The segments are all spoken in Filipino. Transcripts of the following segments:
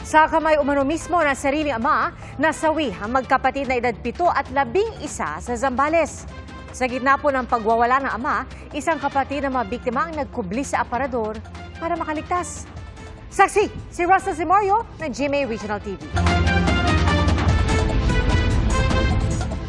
Sa kamay umano mismo ng sariling ama, nasawi ang magkapatid na edad 7 at 11 sa Zambales. Sa gitna po ng pagwawala ng ama, isang kapatid na mabiktima ang nagkubli sa aparador para makaligtas. Saksi, si Russell Simorio ng GMA Regional TV.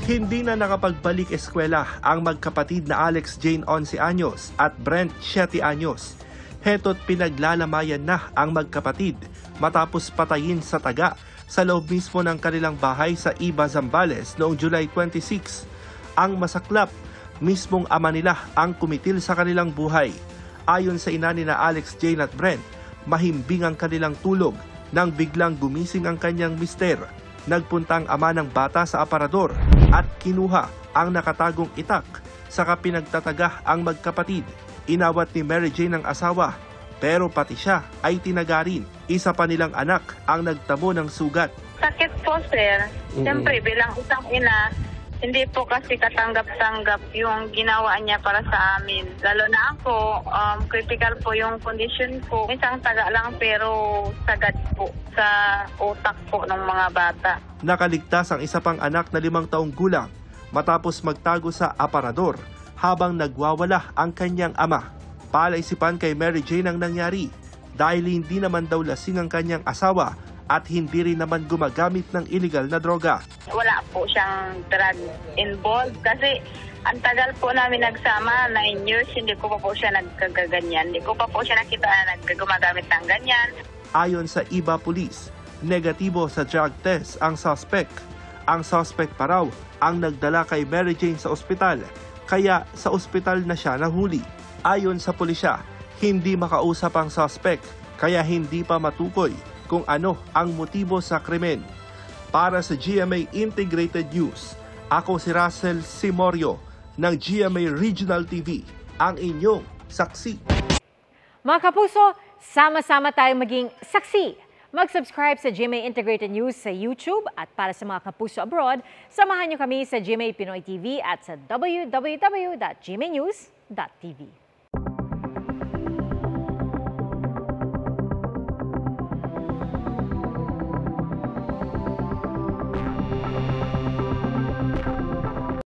Hindi na nakapagbalik eskwela ang magkapatid na Alex Jane 11 anyos at Brent 7 anyos. Heto't pinaglalamayan na ang magkapatid matapos patayin sa taga sa loob mismo ng kanilang bahay sa Iba, Zambales noong July 26. Ang masaklap, mismong ama nila ang kumitil sa kanilang buhay. Ayon sa ina ni na Alex Jane at Brent, mahimbing ang kanilang tulog nang biglang gumising ang kanyang mister. Nagpunta ang ama ng bata sa aparador at kinuha ang nakatagong itak, saka pinagtataga ang magkapatid. Inawat ni Mary Jane ang asawa, pero pati siya ay tinagarin. Isa pa nilang anak ang nagtamo ng sugat. Sakit po, sir. Siyempre, bilang isang ina, hindi po kasi katanggap-tanggap yung ginawa niya para sa amin. Lalo na ako, critical po yung condition ko. Isang taga lang pero sagad po sa utak po ng mga bata. Nakaligtas ang isa pang anak na 5 taong gulang matapos magtago sa aparador habang nagwawala ang kanyang ama. Palaisipan kay Mary Jane ang nangyari dahil hindi naman daw lasing ang kanyang asawa at hindi rin naman gumagamit ng illegal na droga. Wala po siyang drug involved kasi ang tagal po namin nagsama, 9 years, hindi ko pa po siya nagkagaganyan. Hindi ko pa po siya nakita na gumagamit ng ganyan. Ayon sa Iba Police, negatibo sa drug test ang suspect. Ang suspect pa raw ang nagdala kay Mary Jane sa ospital, kaya sa ospital na siya nahuli. Ayon sa pulisya, hindi makausap ang suspect, kaya hindi pa matukoy kung ano ang motibo sa krimen. Para sa GMA Integrated News, ako si Russell Simorio ng GMA Regional TV, ang inyong saksi. Mga kapuso, sama-sama tayong maging saksi. Mag-subscribe sa GMA Integrated News sa YouTube at para sa mga kapuso abroad, samahan niyo kami sa GMA Pinoy TV at sa www.gmanews.tv.